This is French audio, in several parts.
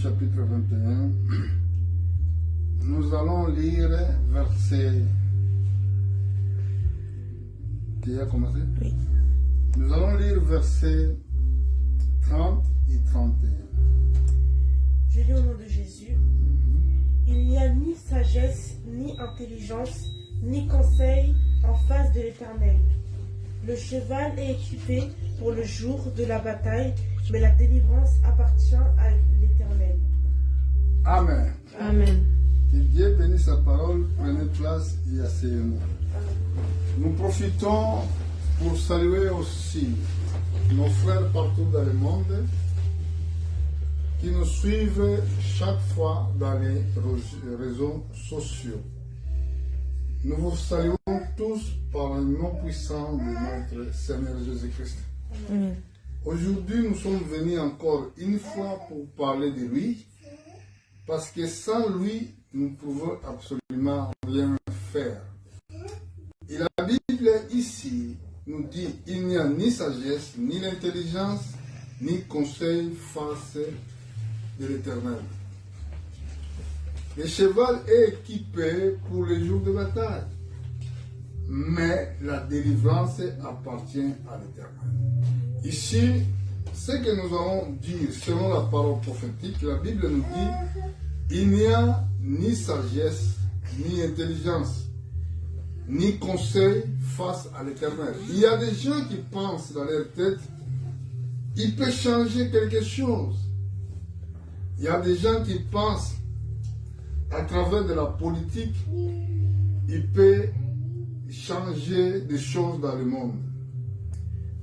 chapitre 21. Nous allons lire verset... Tu as commencé? Oui. Nous allons lire versets 30 et 31. Je lis au nom de Jésus. Il n'y a ni sagesse, ni intelligence, ni conseil en face de l'Éternel. Le cheval est équipé pour le jour de la bataille, mais la délivrance appartient à l'Éternel. Amen. Amen. Que Dieu bénisse sa parole, prenez place et asseyez-nous. Nous profitons pour saluer aussi nos frères partout dans le monde qui nous suivent chaque fois dans les réseaux sociaux. Nous vous saluons tous par le nom puissant de notre Seigneur Jésus-Christ. Aujourd'hui, nous sommes venus encore une fois pour parler de lui, parce que sans lui, nous ne pouvons absolument rien faire. Et la Bible ici nous dit il n'y a ni sagesse, ni intelligence, ni conseil face de l'Éternel. Le cheval est équipé pour les jours de bataille, mais la délivrance appartient à l'Éternel. Ici, ce que nous allons dire selon la parole prophétique, la Bible nous dit il n'y a ni sagesse, ni intelligence, ni conseil face à l'Éternel. Il y a des gens qui pensent dans leur tête il peut changer quelque chose. Il y a des gens qui pensent à travers de la politique, il peut changer des choses dans le monde.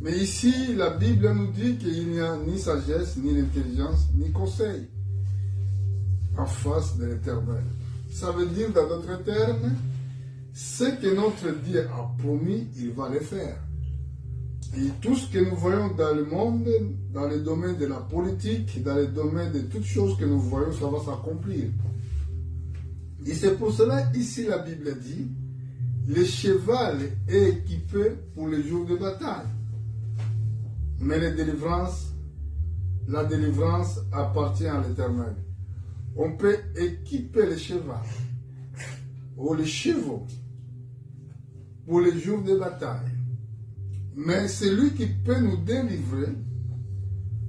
Mais ici, la Bible nous dit qu'il n'y a ni sagesse, ni intelligence, ni conseil en face de l'Éternel. Ça veut dire, dans d'autres termes, ce que notre Dieu a promis, il va le faire. Et tout ce que nous voyons dans le monde, dans le domaine de la politique, dans le domaine de toutes choses que nous voyons, ça va s'accomplir. Et c'est pour cela, ici, la Bible dit, le cheval est équipé pour les jours de bataille. Mais la délivrance appartient à l'Éternel. On peut équiper le cheval ou les chevaux pour les jours de bataille. Mais celui qui peut nous délivrer,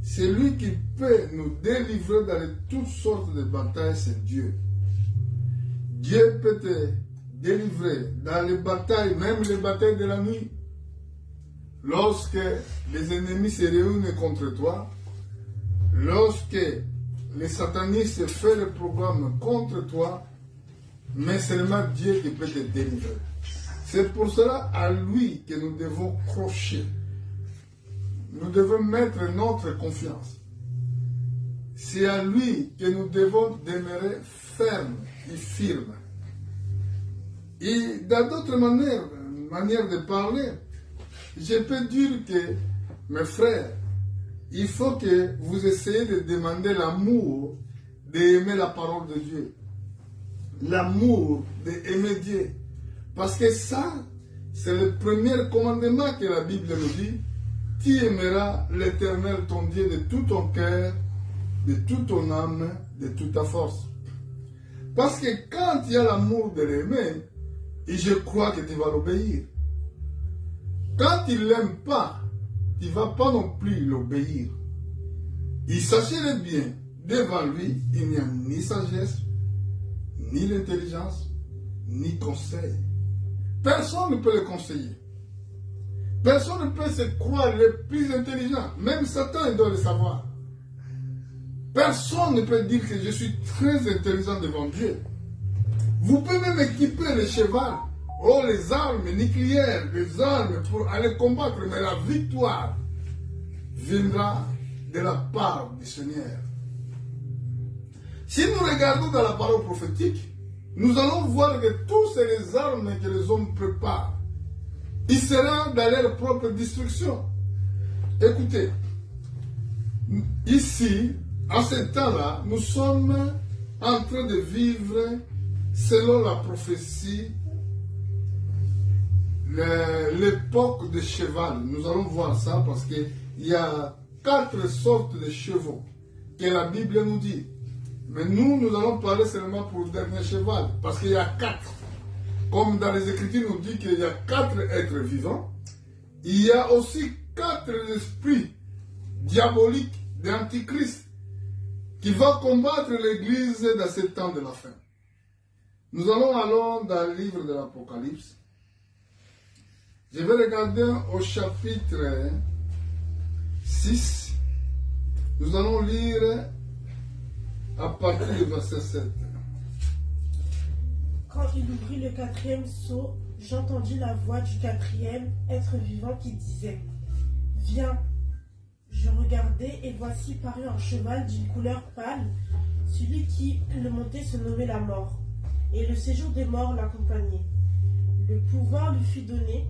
celui qui peut nous délivrer dans toutes sortes de batailles, c'est Dieu. Dieu peut te délivrer dans les batailles, même les batailles de la nuit. Lorsque les ennemis se réunissent contre toi, lorsque les satanistes font le programme contre toi, mais seulement Dieu qui peut te délivrer. C'est pour cela à lui que nous devons crocher. Nous devons mettre notre confiance. C'est à lui que nous devons demeurer fermes et firmes. Et dans d'autres manières de parler, je peux dire que, mes frères, il faut que vous essayez de demander l'amour d'aimer la parole de Dieu. L'amour d'aimer Dieu. Parce que ça, c'est le premier commandement que la Bible nous dit. Tu aimeras l'Éternel ton Dieu de tout ton cœur, de toute ton âme, de toute ta force. Parce que quand il y a l'amour de l'aimer, et je crois que tu vas l'obéir. Quand il ne l'aime pas, tu ne vas pas non plus l'obéir. Et sachez-le bien, devant lui, il n'y a ni sagesse, ni l'intelligence, ni conseil. Personne ne peut le conseiller. Personne ne peut se croire le plus intelligent. Même Satan, il doit le savoir. Personne ne peut dire que je suis très intelligent devant Dieu. Vous pouvez même équiper le cheval, oh, les armes nucléaires, les armes pour aller combattre, mais la victoire viendra de la part du Seigneur. Si nous regardons dans la parole prophétique, nous allons voir que toutes les armes que les hommes préparent, ils seront dans leur propre destruction. Écoutez, ici, à ce temps-là, nous sommes en train de vivre, selon la prophétie, l'époque de cheval. Nous allons voir ça parce qu'il y a 4 sortes de chevaux que la Bible nous dit. Mais nous allons parler seulement pour le dernier cheval. Parce qu'il y a 4. Comme dans les Écritures, nous dit qu'il y a 4 êtres vivants. Il y a aussi 4 esprits diaboliques d'Antichrist qui vont combattre l'Église dans ce temps de la fin. Nous allons dans le livre de l'Apocalypse. Je vais regarder au chapitre 6. Nous allons lire à partir du verset 7. Quand il ouvrit le 4e sceau, j'entendis la voix du 4e être vivant qui disait « Viens !» Je regardai et voici parut un cheval d'une couleur pâle. Celui qui le montait se nommait la mort, et le séjour des morts l'accompagnait. Le pouvoir lui fut donné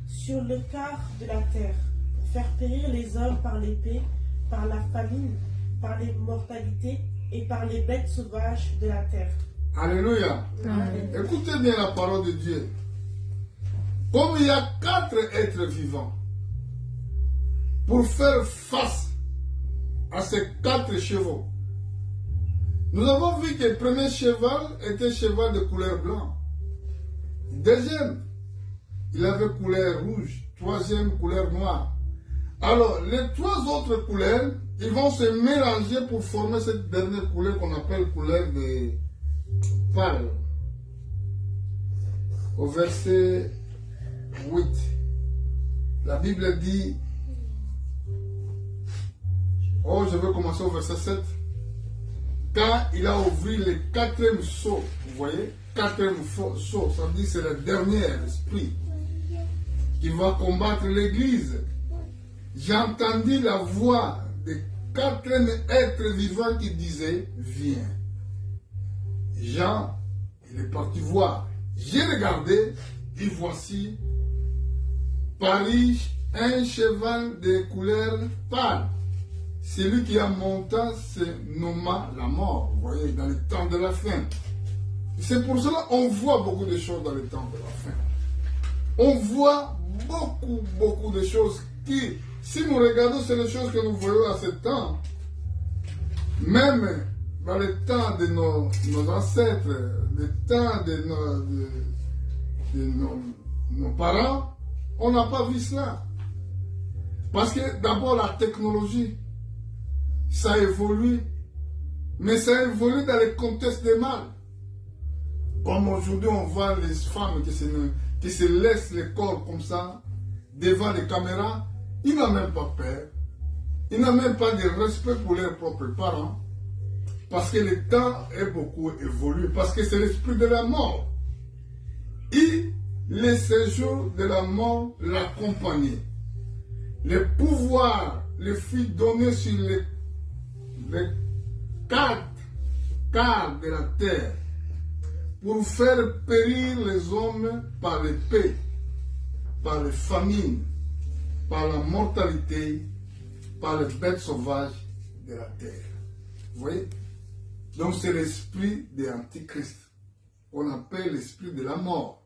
sur le quart de la terre, pour faire périr les hommes par l'épée, par la famine, par les mortalités et par les bêtes sauvages de la terre. Alléluia. Amen. Écoutez bien la parole de Dieu. Comme il y a 4 êtres vivants, pour faire face à ces 4 chevaux, nous avons vu que le premier cheval était un cheval de couleur blanc. Deuxième, il avait couleur rouge. Troisième, couleur noire. Alors, les 3 autres couleurs, ils vont se mélanger pour former cette dernière couleur qu'on appelle couleur de pâle. Au verset 8, la Bible dit, je vais commencer au verset 7. Quand il a ouvert le 4e sceau, vous voyez, 4e sceau, ça dit c'est le dernier esprit qui va combattre l'Église. J'ai entendu la voix du 4e être vivant qui disait, viens. Jean, il est parti voir. J'ai regardé, et voici, Paris, un cheval de couleur pâle. Celui qui a monté se nomma la mort, vous voyez, dans le temps de la fin. C'est pour cela qu'on voit beaucoup de choses dans le temps de la fin. On voit beaucoup de choses qui, si nous regardons, c'est les choses que nous voyons à ce temps. Même dans le temps de nos ancêtres, le temps de nos parents, on n'a pas vu cela. Parce que d'abord la technologie, ça a évolué, mais ça a évolué dans le contexte du mal. Comme aujourd'hui on voit les femmes qui se laissent le corps comme ça, devant les caméras, ils n'ont même pas peur, ils n'ont même pas de respect pour leurs propres parents, parce que le temps est beaucoup évolué, parce que c'est l'esprit de la mort. Et le séjour de la mort l'accompagnait. Le pouvoir le fut donné sur les 4 quarts de la terre pour faire périr les hommes par l'épée, par les famines, par la mortalité, par les bêtes sauvages de la terre. Vous voyez? Donc c'est l'esprit de l'Antichrist, qu'on appelle l'esprit de la mort.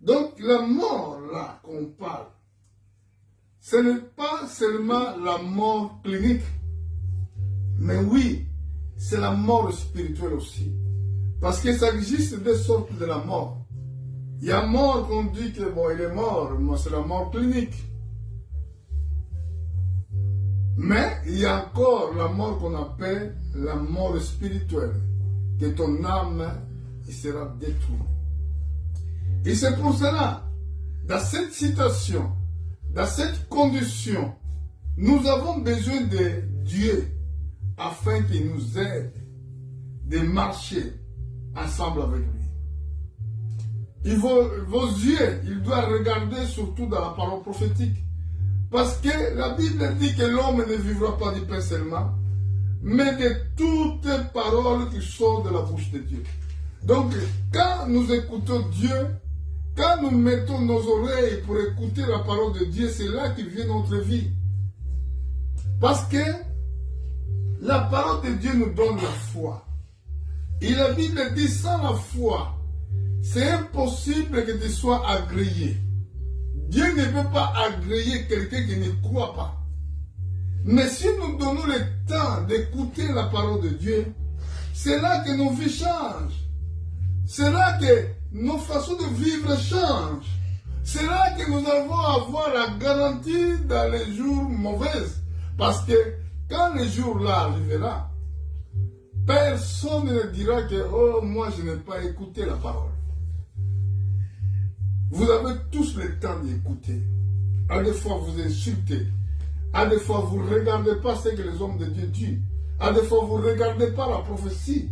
Donc la mort là qu'on parle, ce n'est pas seulement la mort clinique, mais oui, c'est la mort spirituelle aussi. Parce que ça existe deux sortes de la mort. Il y a mort qu'on dit que bon, il est mort, mais c'est la mort clinique. Mais il y a encore la mort qu'on appelle la mort spirituelle, que ton âme il sera détruite. Et c'est pour cela, dans cette situation, dans cette condition, nous avons besoin de Dieu afin qu'il nous aide de marcher ensemble avec lui. Vos yeux, ils doivent regarder surtout dans la parole prophétique. Parce que la Bible dit que l'homme ne vivra pas du pain seulement, mais de toutes paroles qui sortent de la bouche de Dieu. Donc, quand nous écoutons Dieu, quand nous mettons nos oreilles pour écouter la parole de Dieu, c'est là qu'il vient notre vie. Parce que la parole de Dieu nous donne la foi. Et la Bible dit, sans la foi, c'est impossible que tu sois agréé. Dieu ne peut pas agréer quelqu'un qui ne croit pas. Mais si nous donnons le temps d'écouter la parole de Dieu, c'est là que nos vies changent. C'est là que nos façons de vivre changent. C'est là que nous allons avoir la garantie dans les jours mauvais. Parce que quand le jour-là arrivera, personne ne dira que « Oh, moi je n'ai pas écouté la parole ». Vous avez tous le temps d'écouter. À des fois vous insultez. À des fois vous ne regardez pas ce que les hommes de Dieu disent. À des fois vous ne regardez pas la prophétie.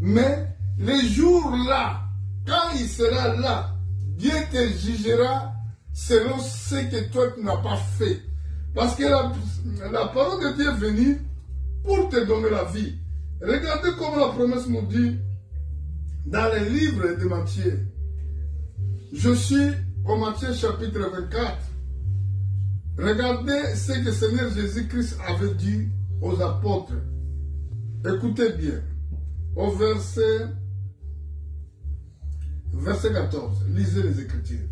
Mais les jours-là, quand il sera là, Dieu te jugera selon ce que toi tu n'as pas fait. Parce que la parole de Dieu est venue pour te donner la vie. Regardez comment la promesse nous dit dans le livre de Matthieu. Je suis au Matthieu chapitre 24. Regardez ce que le Seigneur Jésus-Christ avait dit aux apôtres. Écoutez bien. Au verset 14. Lisez les Écritures.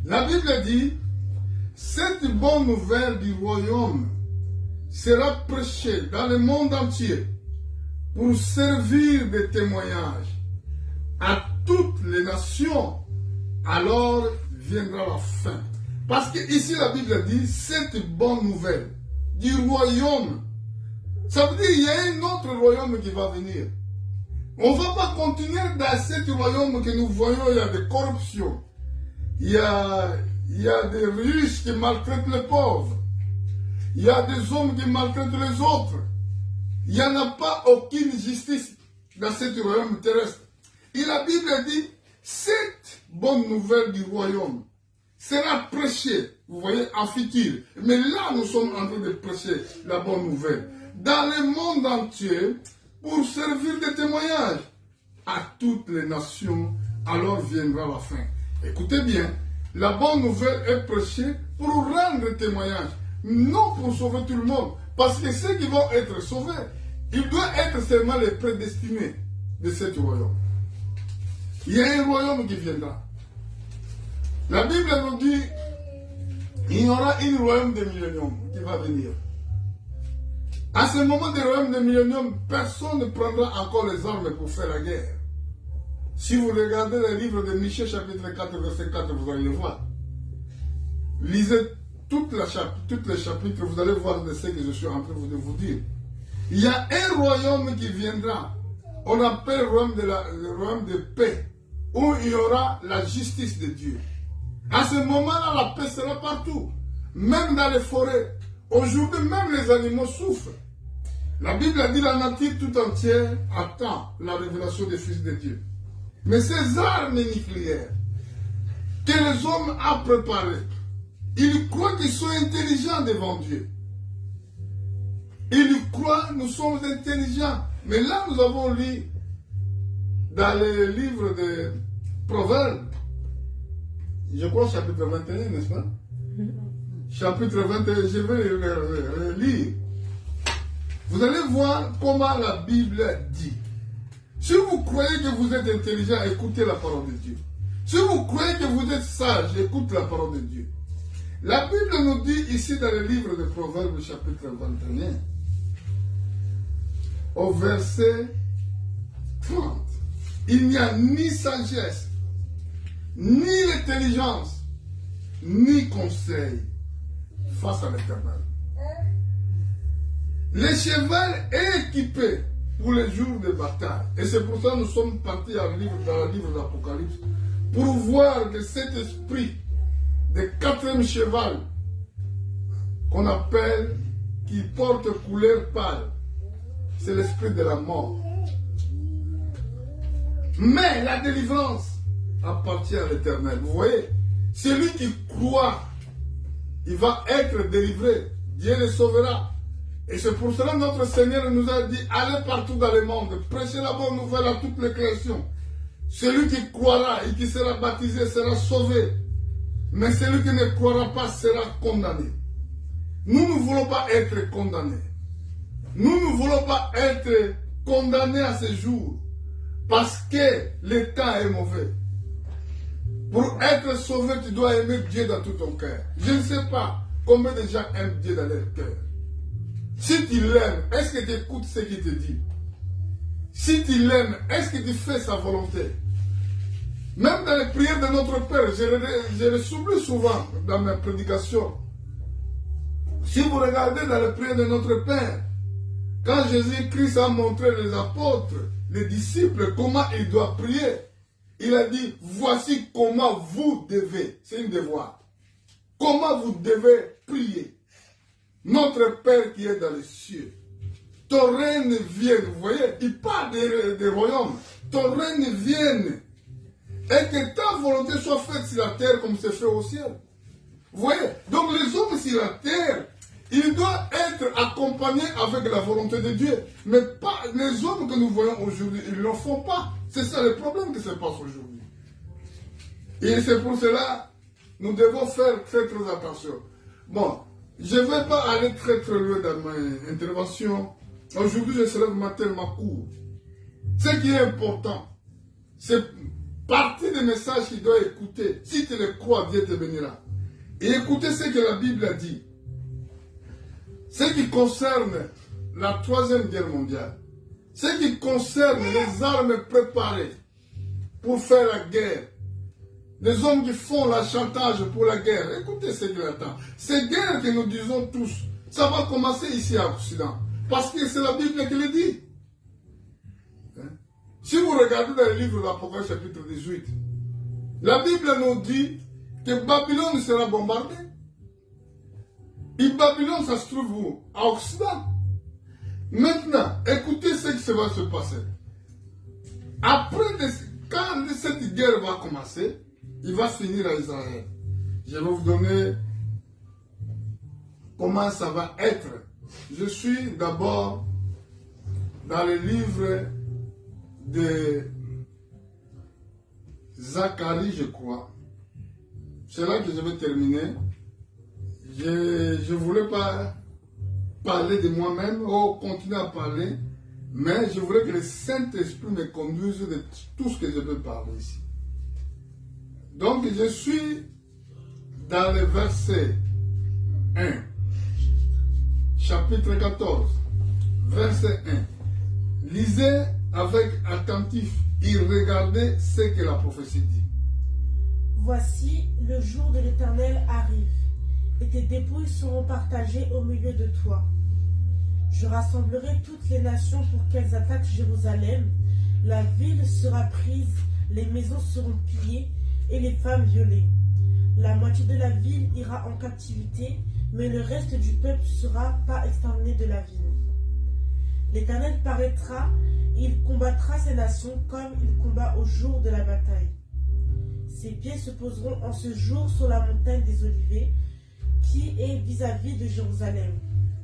La Bible dit, cette bonne nouvelle du royaume sera prêchée dans le monde entier pour servir de témoignage à toutes les nations, alors viendra la fin. Parce que ici la Bible dit, cette bonne nouvelle du royaume, ça veut dire qu'il y a un autre royaume qui va venir. On ne va pas continuer dans ce royaume que nous voyons, il y a des corruptions, il y a des riches qui maltraitent les pauvres, il y a des hommes qui maltraitent les autres. Il n'y en a pas aucune justice dans ce royaume terrestre. Et la Bible dit, cette bonne nouvelle du royaume sera prêchée, vous voyez, en futur. Mais là, nous sommes en train de prêcher la bonne nouvelle. Dans le monde entier, pour servir de témoignage à toutes les nations, alors viendra la fin. Écoutez bien, la bonne nouvelle est prêchée pour rendre témoignage, non pour sauver tout le monde. Parce que ceux qui vont être sauvés, ils doivent être seulement les prédestinés de ce royaume. Il y a un royaume qui viendra. La Bible nous dit, il y aura un royaume de millénium qui va venir. À ce moment du royaume de millénium, personne ne prendra encore les armes pour faire la guerre. Si vous regardez le livre de Michée, chapitre 4, verset 4, vous allez le voir. Lisez tous les chapitres, vous allez voir de ce que je suis en train de vous dire. Il y a un royaume qui viendra. On appelle le royaume de paix, où il y aura la justice de Dieu. À ce moment-là, la paix sera partout, même dans les forêts. Aujourd'hui, même les animaux souffrent. La Bible a dit la nature tout entière attend la révélation des fils de Dieu. Mais ces armes nucléaires que les hommes ont préparées, ils croient qu'ils sont intelligents devant Dieu. Ils croient que nous sommes intelligents. Mais là, nous avons lu dans le livre de Proverbes, je crois chapitre 21, n'est-ce pas? Chapitre 21, je vais le lire. Vous allez voir comment la Bible dit. Si vous croyez que vous êtes intelligent, écoutez la parole de Dieu. Si vous croyez que vous êtes sage, écoutez la parole de Dieu. La Bible nous dit ici dans le livre de Proverbes, chapitre 21, au verset 30, il n'y a ni sagesse, ni intelligence, ni conseil face à l'Éternel. Le cheval est équipé pour les jours de bataille. Et c'est pour ça que nous sommes partis dans le livre d'Apocalypse, pour voir que cet esprit de quatrième cheval, qu'on appelle, qui porte couleur pâle, c'est l'esprit de la mort. Mais la délivrance appartient à l'Éternel. Vous voyez, celui qui croit, il va être délivré. Dieu le sauvera. Et c'est pour cela que notre Seigneur nous a dit, allez partout dans le monde, prêchez la bonne nouvelle à toutes les créations. Celui qui croira et qui sera baptisé sera sauvé. Mais celui qui ne croira pas sera condamné. Nous ne voulons pas être condamnés. Nous ne voulons pas être condamnés à ce jour. Parce que le temps est mauvais. Pour être sauvé, tu dois aimer Dieu dans tout ton cœur. Je ne sais pas combien de gens aiment Dieu dans leur cœur. Si tu l'aimes, est-ce que tu écoutes ce qu'il te dit? Si tu l'aimes, est-ce que tu fais sa volonté? Même dans les prières de notre Père, je le souligne souvent dans mes prédications. Si vous regardez dans les prières de notre Père, quand Jésus-Christ a montré les apôtres, les disciples, comment ils doivent prier, il a dit, voici comment vous devez, c'est un devoir, comment vous devez prier. Notre Père qui est dans les cieux, ton règne vienne, vous voyez, il parle des royaumes, ton règne vienne, et que ta volonté soit faite sur la terre comme c'est fait au ciel. Vous voyez, donc les hommes sur la terre, ils doivent être accompagnés avec la volonté de Dieu. Mais pas les hommes que nous voyons aujourd'hui, ils ne le font pas. C'est ça le problème qui se passe aujourd'hui. Et c'est pour cela nous devons faire très très attention. Bon, je ne vais pas aller très très loin dans ma intervention. Aujourd'hui, je serai vraiment tellement court. Ce qui est important, c'est partie des messages qu'il doit écouter. Si tu le crois, Dieu te bénira. Et écoutez ce que la Bible a dit. Ce qui concerne la Troisième Guerre mondiale, ce qui concerne les armes préparées pour faire la guerre, les hommes qui font le chantage pour la guerre, écoutez ce qu'il attend. Ces guerres que nous disons tous, ça va commencer ici à Occident. Parce que c'est la Bible qui le dit. Si vous regardez dans le livre de l'Apocalypse chapitre 18, la Bible nous dit que Babylone sera bombardée. Et Babylone, ça se trouve où? À Occident. Maintenant, écoutez ce qui va se passer. Après, quand cette guerre va commencer, il va finir à Israël. Je vais vous donner comment ça va être. Je suis d'abord dans le livre de Zacharie, je crois. C'est là que je vais terminer. Je ne voulais pas parler de moi-même ou continuer à parler, mais je voulais que le Saint-Esprit me conduise de tout ce que je veux parler ici. Donc, je suis dans le verset 1, chapitre 14, verset 1. Lisez avec attentif et regardez ce que la prophétie dit. Voici, le jour de l'Éternel arrive, et tes dépouilles seront partagées au milieu de toi. Je rassemblerai toutes les nations pour qu'elles attaquent Jérusalem. La ville sera prise, les maisons seront pillées et les femmes violées. La moitié de la ville ira en captivité, mais le reste du peuple ne sera pas exterminé de la ville. L'Éternel paraîtra, et il combattra ces nations comme il combat au jour de la bataille. Ses pieds se poseront en ce jour sur la montagne des Oliviers, qui est vis-à-vis de Jérusalem,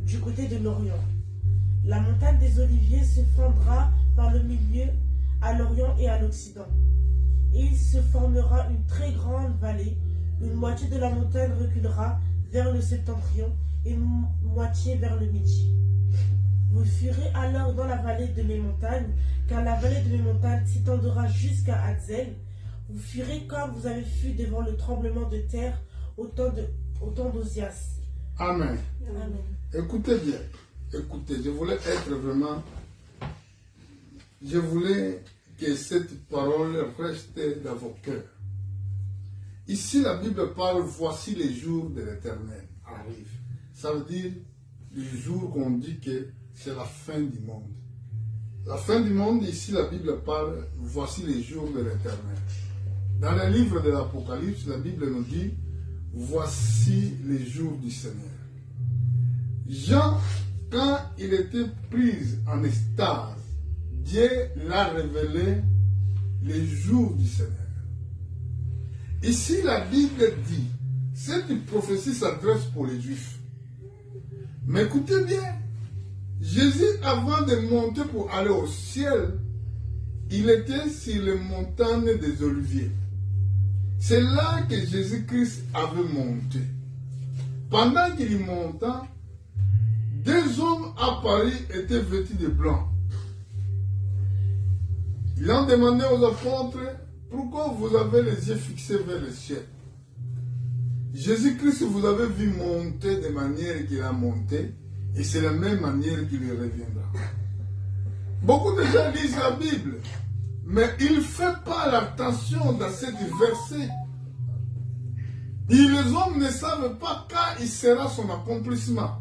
du côté de l'Orient. La montagne des Oliviers se fendra par le milieu à l'Orient et à l'Occident. Et il se formera une très grande vallée. Une moitié de la montagne reculera vers le septentrion et une moitié vers le midi. Vous fuirez alors dans la vallée de mes montagnes, car la vallée de mes montagnes s'étendra jusqu'à Hadzel. Vous fuirez comme vous avez fui devant le tremblement de terre au temps d'Osias. Amen. Amen. Écoutez bien. Écoutez, je voulais être vraiment... Je voulais que cette parole reste dans vos cœurs. Ici, la Bible parle, voici les jours de l'Éternel arrivent. Ça veut dire les jours qu'on dit que c'est la fin du monde. La fin du monde, ici, la Bible parle, voici les jours de l'Éternel. Dans le livre de l'Apocalypse, la Bible nous dit, voici les jours du Seigneur. Jean, quand il était pris en extase, Dieu l'a révélé les jours du Seigneur. Ici, la Bible dit, cette prophétie s'adresse pour les Juifs. Mais écoutez bien, Jésus, avant de monter pour aller au ciel, il était sur les montagnes des Oliviers. C'est là que Jésus-Christ avait monté. Pendant qu'il montait, deux hommes à Paris étaient vêtus de blanc. Ils ont demandé aux apôtres, pourquoi vous avez les yeux fixés vers le ciel? Jésus-Christ, vous avez vu monter de manière qu'il a monté, et c'est la même manière qu'il reviendra. Beaucoup de gens lisent la Bible, mais ils ne font pas attention dans ces versets. Et les hommes ne savent pas quand il sera son accomplissement.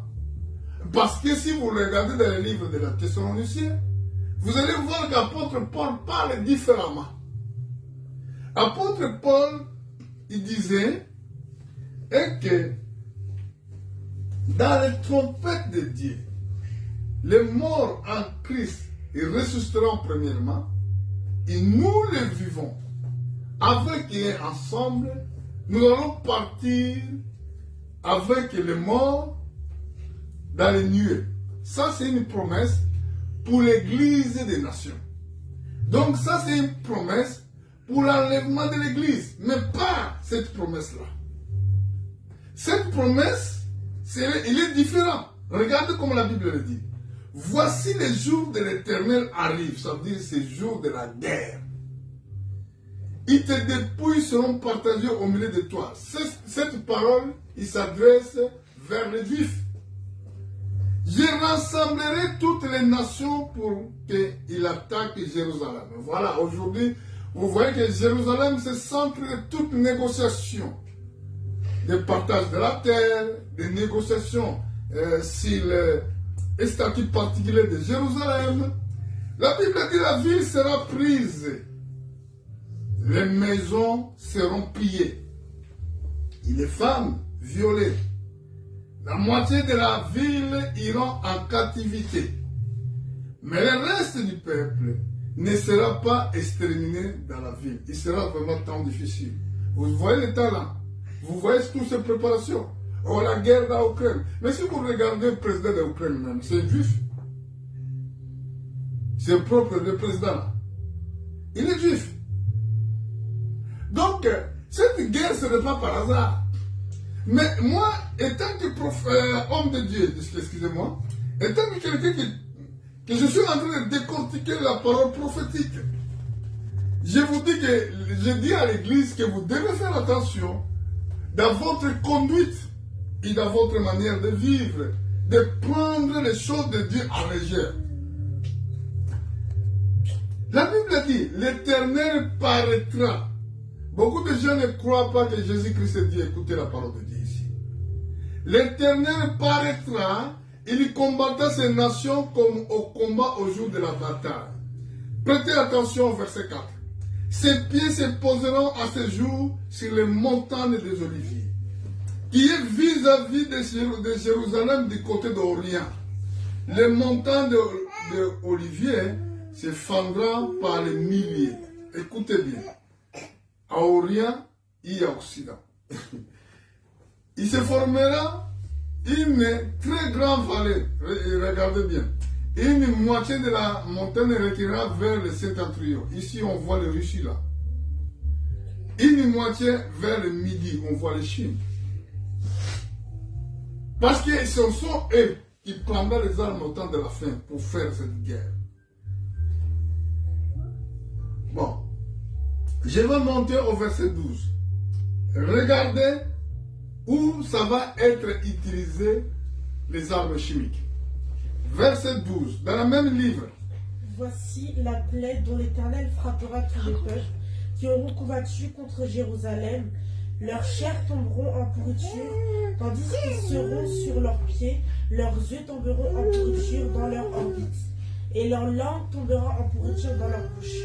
Parce que si vous regardez dans le livre de la Thessaloniciens, vous allez voir qu'apôtre Paul parle différemment. Apôtre Paul, il disait que dans les trompettes de Dieu, les morts en Christ, ils ressusciteront premièrement, et nous les vivons. Avec eux ensemble, nous allons partir avec les morts dans les nuées. Ça, c'est une promesse pour l'Église des nations. Donc ça, c'est une promesse pour l'enlèvement de l'Église, mais pas cette promesse-là. Cette promesse, il est différent. Regardez comme la Bible le dit. Voici les jours de l'Éternel arrivent, ça veut dire ces jours de la guerre. Et tes dépouilles seront partagées au milieu de toi. Cette parole, il s'adresse vers les Juifs. Je rassemblerai toutes les nations pour qu'ils attaquent Jérusalem. Voilà, aujourd'hui, vous voyez que Jérusalem, c'est le centre de toute négociation. Des partages de la terre, des négociations sur le statut particulier de Jérusalem. La Bible dit la ville sera prise. Les maisons seront pillées. Et les femmes violées. La moitié de la ville iront en captivité. Mais le reste du peuple ne sera pas exterminé dans la ville. Il sera vraiment tant difficile. Vous voyez les talents. Vous voyez toutes ces préparations. Oh, la guerre dans l'Ukraine. Mais si vous regardez le président de l'Ukraine même, c'est juif. C'est propre le président. Il est juif. Donc, cette guerre, ce n'est pas par hasard. Mais moi, étant que homme de Dieu, excusez-moi, étant que quelqu'un que je suis en train de décortiquer la parole prophétique, je vous dis que, je dis à l'église que vous devez faire attention dans votre conduite et dans votre manière de vivre, de prendre les choses de Dieu en légère. La Bible dit, l'Éternel paraîtra. Beaucoup de gens ne croient pas que Jésus-Christ est Dieu. Écoutez la parole de Dieu ici. L'Éternel paraîtra, il combattra ces nations comme au combat au jour de la bataille. Prêtez attention au verset 4. Ses pieds se poseront à ce jour sur les montagnes des Oliviers, qui est vis-à-vis de Jérusalem du côté d'Orient. Les montagnes d'Olivier se fendront par les milliers. Écoutez bien. À Orient et à Occident. Il se formera une très grande vallée. Regardez bien. Une moitié de la montagne reculera vers le septentrion. Ici, on voit le Russie là. Une moitié vers le midi, on voit les Chine. Parce que ce sont eux qui prendront les armes au temps de la fin pour faire cette guerre. Bon. Je vais monter au verset 12. Regardez où ça va être utilisé les armes chimiques. Verset 12, dans le même livre. Voici la plaie dont l'Éternel frappera tous les peuples qui auront combattu contre Jérusalem. Leurs chairs tomberont en pourriture, tandis qu'ils seront sur leurs pieds. Leurs yeux tomberont en pourriture dans leur orbite, et leur langue tombera en pourriture dans leur bouche.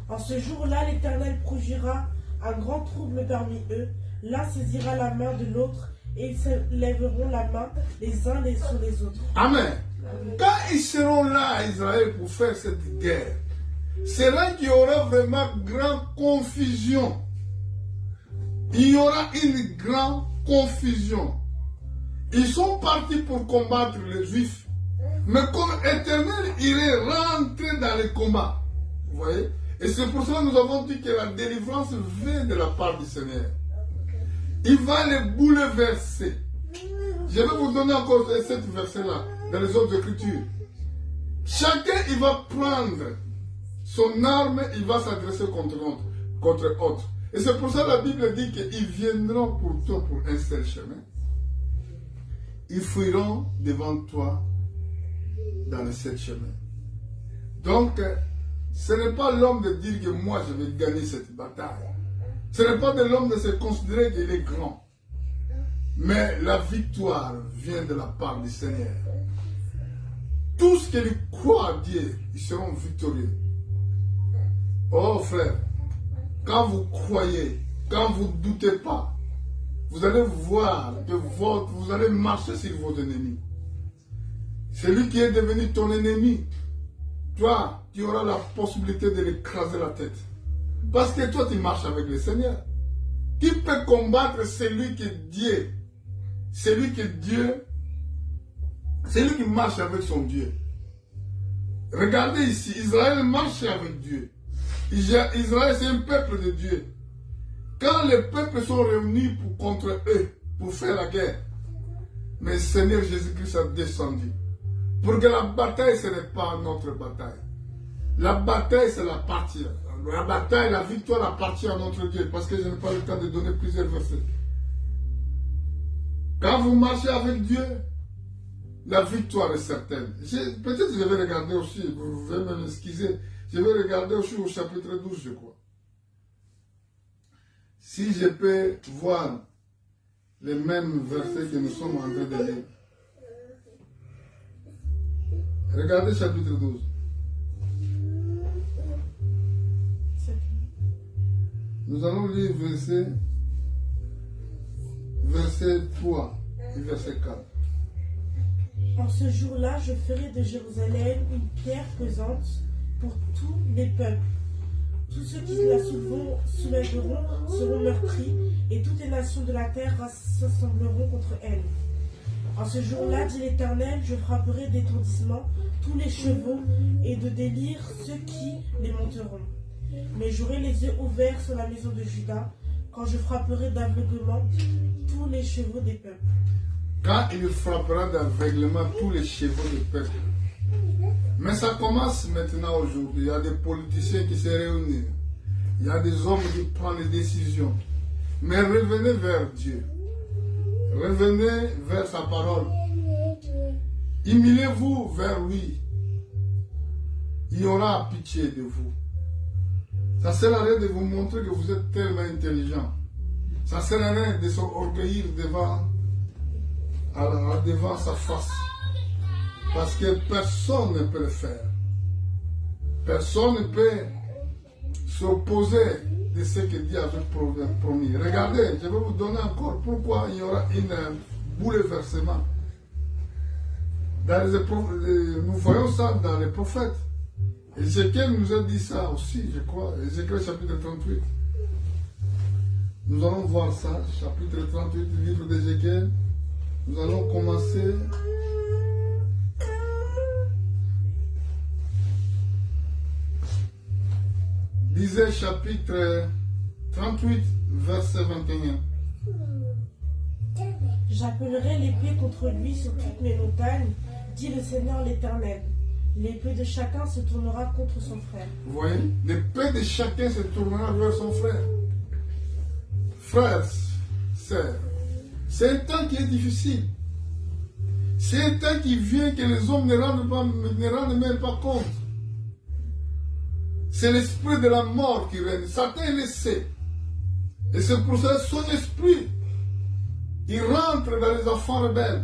En ce jour-là, l'Éternel produira un grand trouble parmi eux. L'un saisira la main de l'autre, et ils se lèveront la main les uns sur les autres. Amen. Quand ils seront là à Israël pour faire cette guerre, c'est là qu'il y aura vraiment grande confusion. Il y aura une grande confusion. Ils sont partis pour combattre les Juifs. Mais comme l'Éternel irait rentrer dans le combat. Vous voyez? Et c'est pour cela que nous avons dit que la délivrance vient de la part du Seigneur. Il va les bouleverser. Je vais vous donner encore cette verset-là dans les autres écritures. Chacun, il va prendre son arme, il va s'adresser contre autre. Et c'est pour ça que la Bible dit qu'ils viendront pour toi pour un seul chemin. Ils fuiront devant toi dans le seul chemin. Donc, ce n'est pas l'homme de dire que moi je vais gagner cette bataille. Ce n'est pas de l'homme de se considérer qu'il est grand. Mais la victoire vient de la part du Seigneur. Tous ceux qui croient à Dieu, ils seront victorieux. Oh frère, quand vous croyez, quand vous ne doutez pas, vous allez voir que vous allez marcher sur vos ennemis. Celui qui est devenu ton ennemi, toi, tu auras la possibilité de l'écraser la tête. Parce que toi, tu marches avec le Seigneur. Qui peut combattre celui qui est Dieu? Celui qui est Dieu, celui qui marche avec son Dieu. Regardez ici, Israël marchait avec Dieu. Israël, c'est un peuple de Dieu. Quand les peuples sont réunis contre eux, pour faire la guerre, mais le Seigneur Jésus-Christ a descendu. Pour que la bataille, ce n'est pas notre bataille. La bataille, c'est la partie. La bataille, la victoire appartient à notre Dieu. Parce que je n'ai pas le temps de donner plusieurs versets. Quand vous marchez avec Dieu, la victoire est certaine. Peut-être que je vais regarder aussi, vous pouvez m'excuser, je vais regarder aussi au chapitre 12, je crois. Si je peux voir les mêmes versets que nous sommes en train de lire. Regardez chapitre 12. Nous allons lire verset 3 et verset 4. En ce jour-là, je ferai de Jérusalem une pierre pesante pour tous les peuples. Tous ceux qui la soulèveront seront meurtris, et toutes les nations de la terre s'assembleront contre elle. En ce jour-là, dit l'Éternel, je frapperai d'étourdissement tous les chevaux et de délire ceux qui les monteront. Mais j'aurai les yeux ouverts sur la maison de Juda, quand je frapperai d'aveuglement tous les chevaux des peuples. Quand il frappera d'aveuglement tous les chevaux des peuples. Mais ça commence maintenant aujourd'hui. Il y a des politiciens qui se réunissent. Il y a des hommes qui prennent des décisions. Mais revenez vers Dieu. Revenez vers sa parole. Humiliez-vous vers lui. Il aura pitié de vous. Ça ne sert à rien de vous montrer que vous êtes tellement intelligent. Ça ne sert à rien de s'orgueillir devant sa face. Parce que personne ne peut le faire. Personne ne peut s'opposer de ce que Dieu avait promis. Regardez, je vais vous donner encore pourquoi il y aura un bouleversement. Nous voyons ça dans les prophètes. Ézéchiel nous a dit ça aussi, je crois. Ézéchiel chapitre 38. Nous allons voir ça, chapitre 38 du livre d'Ézéchiel. Nous allons commencer. Disait chapitre 38, verset 21. J'appellerai l'épée contre lui sur toutes mes montagnes, dit le Seigneur l'Éternel. L'épée de chacun se tournera contre son frère. Vous voyez, l'épée de chacun se tournera vers son frère. Frères, sœurs, c'est un temps qui est difficile. C'est un temps qui vient que les hommes ne rendent même pas compte. C'est l'esprit de la mort qui règne. Satan le sait. Et c'est pour ça que son esprit, il rentre dans les enfants rebelles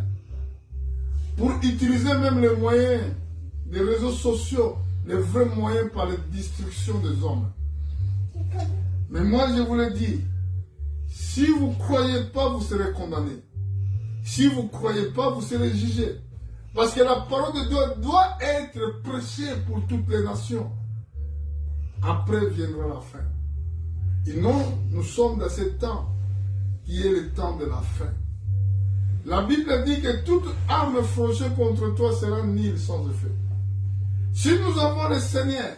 pour utiliser même les moyens des réseaux sociaux, les vrais moyens par la destruction des hommes. Mais moi, je vous le dis, si vous ne croyez pas, vous serez condamné. Si vous ne croyez pas, vous serez jugé. Parce que la parole de Dieu doit être prêchée pour toutes les nations. Après viendra la fin. Et non, nous sommes dans ce temps qui est le temps de la fin. La Bible dit que toute arme forgée contre toi sera nulle sans effet. Si nous avons le Seigneur,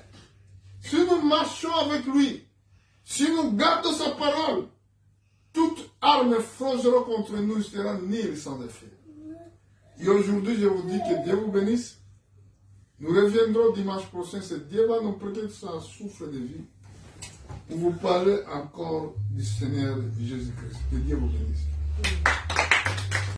si nous marchons avec lui, si nous gardons sa parole, toute arme forgée contre nous sera nulle sans effet. Et aujourd'hui, je vous dis que Dieu vous bénisse. Nous reviendrons dimanche prochain. C'est Dieu va nous prêter sa souffle de vie pour vous parler encore du Seigneur Jésus-Christ. Que Dieu vous bénisse.